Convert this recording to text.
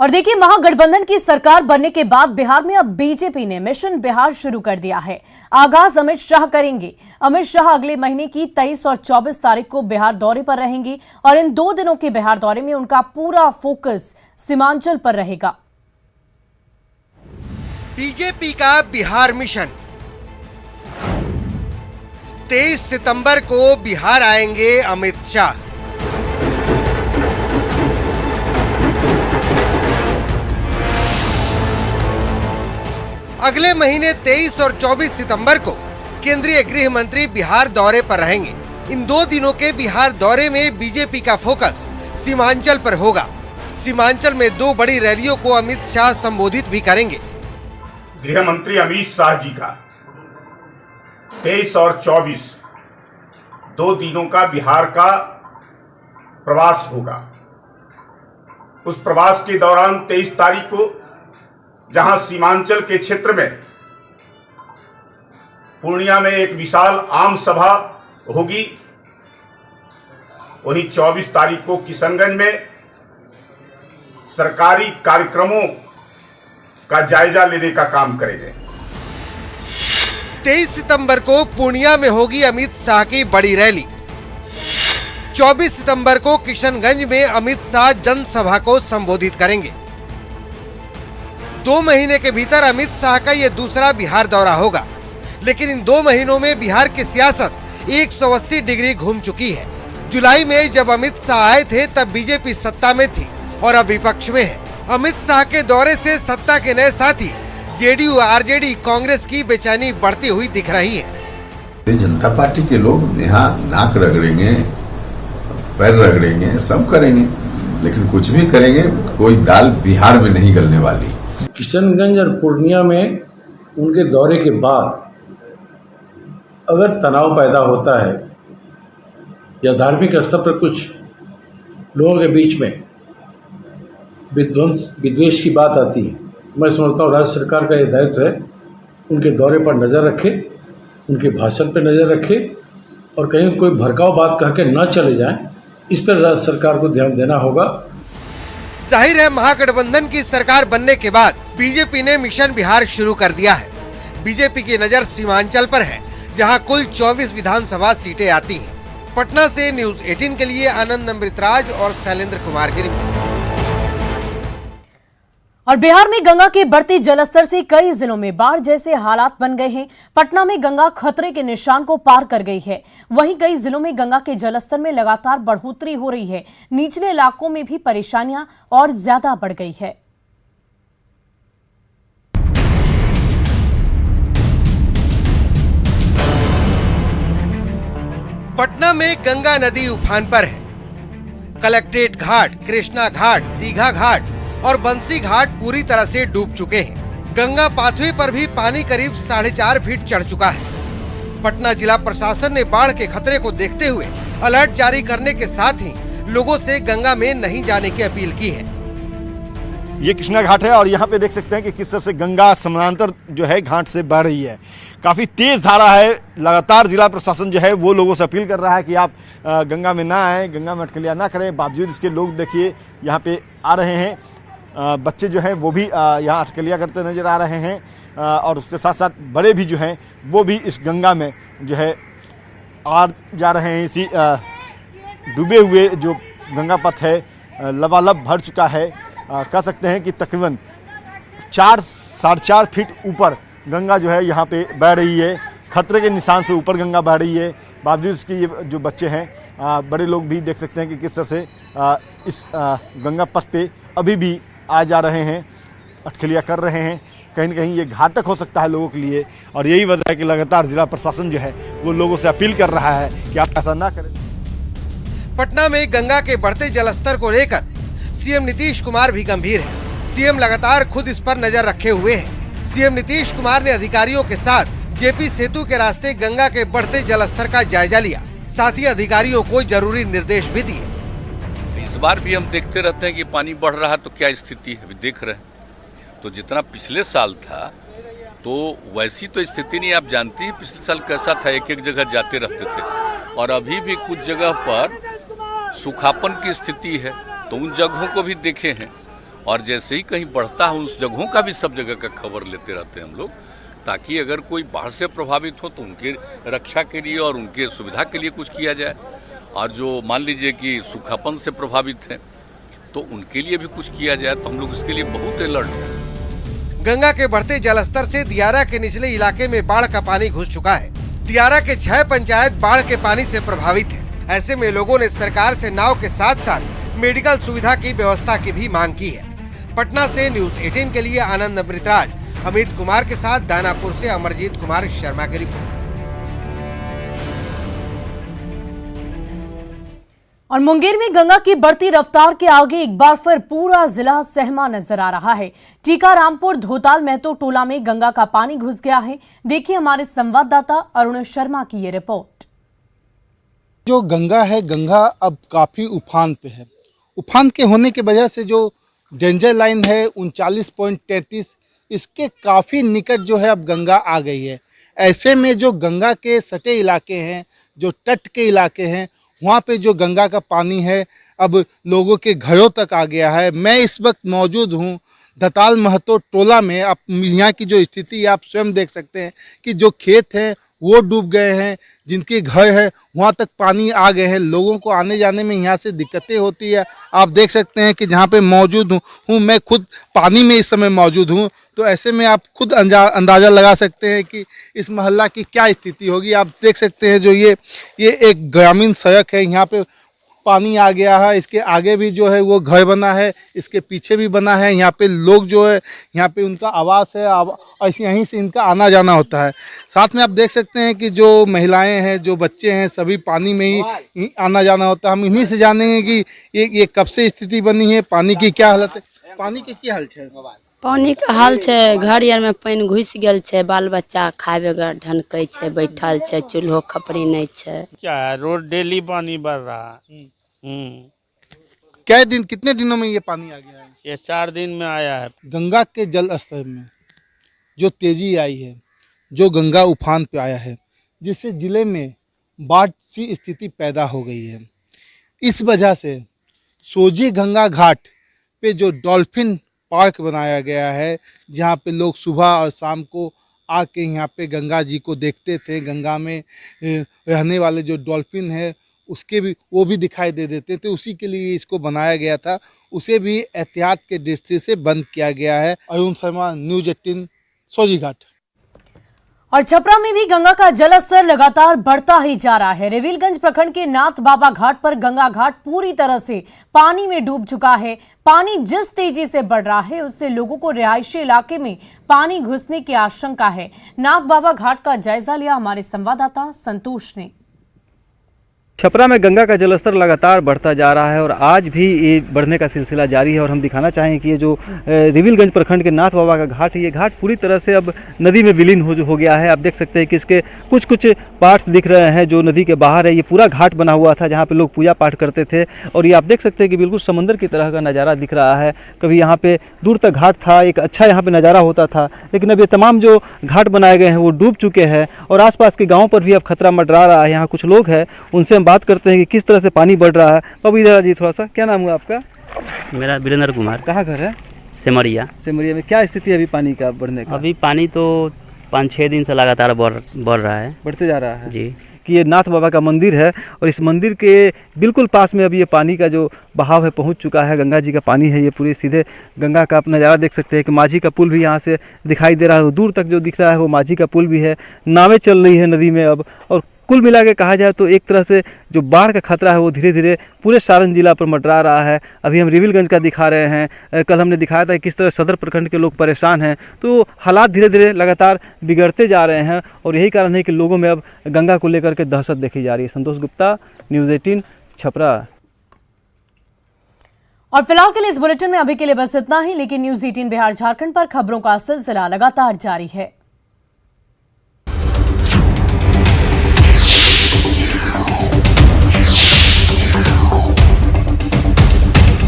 और देखिए, महागठबंधन की सरकार बनने के बाद बिहार में अब बीजेपी ने मिशन बिहार शुरू कर दिया है। आगाज अमित शाह करेंगे। अमित शाह अगले महीने की 23 और 24 तारीख को बिहार दौरे पर रहेंगे और इन 2 दिनों के बिहार दौरे में उनका पूरा फोकस सीमांचल पर रहेगा। बीजेपी का बिहार मिशन 23 सितंबर को बिहार आएंगे अमित शाह। अगले महीने 23 और 24 सितंबर को केंद्रीय गृह मंत्री बिहार दौरे पर रहेंगे। इन 2 दिनों के बिहार दौरे में बीजेपी का फोकस सीमांचल पर होगा। सीमांचल में 2 बड़ी रैलियों को अमित शाह संबोधित भी करेंगे। गृह मंत्री अमित शाह जी का 23 और 24 2 दिनों का बिहार का प्रवास होगा। उस प्रवास के दौरान 23 तारीख को जहां सीमांचल के क्षेत्र में पूर्णिया में एक विशाल आम सभा होगी, वहीं 24 तारीख को किशनगंज में सरकारी कार्यक्रमों का जायजा लेने का काम करेंगे। 23 सितंबर को पूर्णिया में होगी अमित शाह की बड़ी रैली। 24 सितंबर को किशनगंज में अमित शाह जनसभा को संबोधित करेंगे। 2 महीने के भीतर अमित शाह का यह दूसरा बिहार दौरा होगा, लेकिन इन 2 महीनों में बिहार की सियासत 180 डिग्री घूम चुकी है। जुलाई में जब अमित शाह आए थे तब बीजेपी सत्ता में थी और अब विपक्ष में है। अमित शाह के दौरे से सत्ता के नए साथी जेडीयू, आरजेडी, कांग्रेस की बेचैनी बढ़ती हुई दिख रही है। जनता पार्टी के लोग यहाँ नाक रगड़ेंगे, पैर रगड़ेंगे, सब करेंगे, लेकिन कुछ भी करेंगे, कोई दाल बिहार में नहीं गलने वाली। किशनगंज और पूर्णिया में उनके दौरे के बाद अगर तनाव पैदा होता है या धार्मिक स्तर पर कुछ लोगों के बीच में विद्वेष की बात आती है, तो मैं समझता हूँ राज्य सरकार का ये दायित्व है उनके दौरे पर नज़र रखे, उनके भाषण पर नज़र रखे और कहीं कोई भड़काऊ बात कह के न चले जाएं, इस पर राज्य सरकार को ध्यान देना होगा। जाहिर है, महागठबंधन की सरकार बनने के बाद बीजेपी ने मिशन बिहार शुरू कर दिया है। बीजेपी की नजर सीमांचल पर है, जहां कुल 24 विधानसभा सीटें आती हैं। पटना से न्यूज़ 18 के लिए आनंद अमृतराज और शैलेंद्र कुमार गिरी। और बिहार में गंगा के बढ़ते जलस्तर से कई जिलों में बाढ़ जैसे हालात बन गए हैं। पटना में गंगा खतरे के निशान को पार कर गई है। वहीं कई जिलों में गंगा के जलस्तर में लगातार बढ़ोतरी हो रही है। निचले इलाकों में भी परेशानियां और ज्यादा बढ़ गई है। पटना में गंगा नदी उफान पर है। कलेक्ट्रेट घाट, कृष्णा घाट, दीघा घाट और बंसी घाट पूरी तरह से डूब चुके हैं। गंगा पाथवे पर भी पानी करीब 4.5 फीट चढ़ चुका है। पटना जिला प्रशासन ने बाढ़ के खतरे को देखते हुए अलर्ट जारी करने के साथ ही लोगों से गंगा में नहीं जाने की अपील की है। ये कृष्णा घाट है और यहाँ पे देख सकते हैं कि किस तरह से गंगा समानांतर जो है घाट से बह रही है। काफ़ी तेज धारा है। लगातार जिला प्रशासन जो है वो लोगों से अपील कर रहा है कि आप गंगा में ना आए, गंगा में अटकलियाँ ना करें। बावजूद इसके लोग देखिए यहाँ पे आ रहे हैं। बच्चे जो हैं वो भी यहाँ अटकलियाँ करते नजर आ रहे हैं और उसके साथ साथ बड़े भी जो हैं वो भी इस गंगा में जो है आ जा रहे हैं। इसी डूबे हुए जो गंगा पथ है लबालब भर चुका है। कह सकते हैं कि तकरीबन 4-4.5 फीट ऊपर गंगा जो है यहाँ पे बह रही है। खतरे के निशान से ऊपर गंगा बह रही है। बावजूद इसके ये जो बच्चे हैं, बड़े लोग भी देख सकते हैं कि किस तरह से इस गंगा पथ पे अभी भी आ जा रहे हैं, अटकलियाँ कर रहे हैं। कहीं न कहीं ये घातक हो सकता है लोगों के लिए और यही वजह है कि लगातार जिला प्रशासन जो है वो लोगों से अपील कर रहा है कि आप ऐसा ना करें। पटना में गंगा के बढ़ते जलस्तर को लेकर सीएम नीतीश कुमार भी गंभीर है। सीएम लगातार खुद इस पर नजर रखे हुए हैं। सीएम नीतीश कुमार ने अधिकारियों के साथ जेपी सेतु के रास्ते गंगा के बढ़ते जलस्तर का जायजा लिया। साथ ही अधिकारियों को जरूरी निर्देश भी दिए। इस बार भी हम देखते रहते हैं कि पानी बढ़ रहा है तो क्या स्थिति है, अभी देख रहे हैं। तो जितना पिछले साल था तो वैसी तो स्थिति नहीं। आप जानती हैं पिछले साल कैसा था, एक जगह जाते रहते थे और अभी भी कुछ जगह पर सूखापन की स्थिति है। तो उन जगहों को भी देखे हैं और जैसे ही कहीं बढ़ता है उस जगहों का भी सब जगह का खबर लेते रहते हैं हम लोग, ताकि अगर कोई बाढ़ से प्रभावित हो तो उनके रक्षा के लिए और उनके सुविधा के लिए कुछ किया जाए, और जो मान लीजिए कि सूखापन से प्रभावित हैं तो उनके लिए भी कुछ किया जाए। तो हम लोग इसके लिए बहुत अलर्ट हैं। गंगा के बढ़ते जलस्तर से दियारा के निचले इलाके में बाढ़ का पानी घुस चुका है। दियारा के 6 पंचायत बाढ़ के पानी से प्रभावित है। ऐसे में लोगों ने सरकार से नाव के साथ साथ मेडिकल सुविधा की व्यवस्था की भी मांग की है। पटना से न्यूज 18 के लिए आनंद अमृतराज, अमित कुमार के साथ दानापुर से अमरजीत कुमार शर्मा की रिपोर्ट। और मुंगेर में गंगा की बढ़ती रफ्तार के आगे एक बार फिर पूरा जिला सहमा नजर आ रहा है। टीकारामपुर धोताल महतो टोला में गंगा का पानी घुस गया है। देखिए हमारे संवाददाता अरुण शर्मा की ये रिपोर्ट। जो गंगा है, गंगा अब काफी उफान पे है। उफान के होने की वजह से जो डेंजर लाइन है 39.33, इसके काफी निकट जो है अब गंगा आ गई है। ऐसे में जो गंगा के सटे इलाके हैं, जो तट के इलाके हैं, वहाँ पे जो गंगा का पानी है अब लोगों के घरों तक आ गया है। मैं इस वक्त मौजूद हूँ धताल महतो टोला में। आप यहाँ की जो स्थिति आप स्वयं देख सकते हैं कि जो खेत हैं वो डूब गए हैं, जिनके घर है वहाँ तक पानी आ गए हैं। लोगों को आने जाने में यहाँ से दिक्कतें होती है। आप देख सकते हैं कि जहाँ पे मौजूद हूँ मैं खुद पानी में इस समय मौजूद हूँ, तो ऐसे में आप खुद अंदाज़ा लगा सकते हैं कि इस मोहल्ला की क्या स्थिति होगी। आप देख सकते हैं जो ये एक ग्रामीण सड़क है, यहाँ पे पानी आ गया है। इसके आगे भी जो है वो घर बना है, इसके पीछे भी बना है। यहाँ पे लोग जो है यहाँ पे उनका आवास है, ऐसे यहीं से इनका आना जाना होता है। साथ में आप देख सकते हैं कि जो महिलाएं हैं, जो बच्चे हैं, सभी पानी में ही आना जाना होता है। हम इन्हीं से जानेंगे कि ये कब से स्थिति बनी है, पानी की क्या हालत है। पानी के क्या हाल है? पानी का हाल है, घर यार में पानी घुस गेल है, बाल बच्चा खाए बगैर ढनकै है, बैठल है, चूल्हो खपरी नहीं है। क्या है, रोज डेली पानी बढ़ रहा है। कितने दिनों में ये पानी आ गया है? ये 4 दिन में आया है। गंगा के जल स्तर में जो तेजी आई है, जो गंगा उफान पे आया है, जिससे जिले में बाढ़ सी स्थिति पैदा हो गई है। इस वजह से सोजी गंगा घाट पे जो डॉल्फिन पार्क बनाया गया है, जहाँ पे लोग सुबह और शाम को आके यहाँ पे गंगा जी को देखते थे। गंगा में रहने वाले जो डॉल्फिन है उसके भी वो भी दिखाई दे देते थे। उसी के लिए इसको बनाया गया था। उसे भी एहतियात के दृष्टि से बंद किया गया है। अरुण शर्मा, न्यूज 18, सोजी घाट। और छपरा में भी गंगा का जलस्तर लगातार बढ़ता ही जा रहा है। रेविलगंज प्रखंड के नाथ बाबा घाट पर गंगा घाट पूरी तरह से पानी में डूब चुका है। पानी जिस तेजी से बढ़ रहा है उससे लोगों को रिहायशी इलाके में पानी घुसने की आशंका है। नाथ बाबा घाट का जायजा लिया हमारे संवाददाता संतोष ने। छपरा में गंगा का जलस्तर लगातार बढ़ता जा रहा है और आज भी ये बढ़ने का सिलसिला जारी है। और हम दिखाना चाहेंगे कि ये जो रेविलगंज प्रखंड के नाथ बाबा का घाट है, ये घाट पूरी तरह से अब नदी में विलीन हो गया है। आप देख सकते हैं कि इसके कुछ पार्ट्स दिख रहे हैं जो नदी के बाहर है। ये पूरा घाट बना हुआ था जहाँ पे लोग पूजा पाठ करते थे और ये आप देख सकते हैं कि बिल्कुल समंदर की तरह का नज़ारा दिख रहा है। कभी यहाँ पे दूर तक घाट था, एक अच्छा यहाँ पे नज़ारा होता था, लेकिन अब ये तमाम जो घाट बनाए गए हैं वो डूब चुके हैं और आसपास के गाँव पर भी अब खतरा मंडरा रहा है। यहाँ कुछ लोग हैं, उनसे बात करते हैं कि किस तरह से पानी बढ़ रहा है। बाबू इधर जी थोड़ा सा, क्या नाम हुआ आपका? मेरा वीरेंद्र कुमार। कहाँ घर है? सिमरिया। सिमरिया में क्या स्थिति है अभी पानी का बढ़ने का? अभी पानी तो 5-6 दिन से लगातार बढ़ रहा है, बढ़ते जा रहा है जी। कि ये नाथ बाबा का मंदिर है और इस मंदिर के बिल्कुल पास में अभी ये पानी का जो बहाव है पहुंच चुका है। गंगा जी का पानी है, ये पूरे सीधे गंगा का आप नज़ारा देख सकते हैं कि माझी का पुल भी यहाँ से दिखाई दे रहा है। दूर तक जो दिख रहा है वो माझी का पुल भी है। नावें चल रही है नदी में अब। और कुल मिला के कहा जाए तो एक तरह से जो बाढ़ का खतरा है वो धीरे धीरे पूरे सारण जिला पर मंडरा रहा है। अभी हम रेविलगंज का दिखा रहे हैं, कल हमने दिखाया था किस तरह सदर प्रखंड के लोग परेशान हैं। तो हालात धीरे धीरे लगातार बिगड़ते जा रहे हैं और यही कारण है कि लोगों में अब गंगा को लेकर के दहशत देखी जा रही है। संतोष गुप्ता, न्यूज़ 18, छपरा। और फिलहाल के लिए इस बुलेटिन में अभी के लिए बस इतना ही, लेकिन न्यूज़ 18 बिहार झारखंड पर खबरों का सिलसिला लगातार जारी है।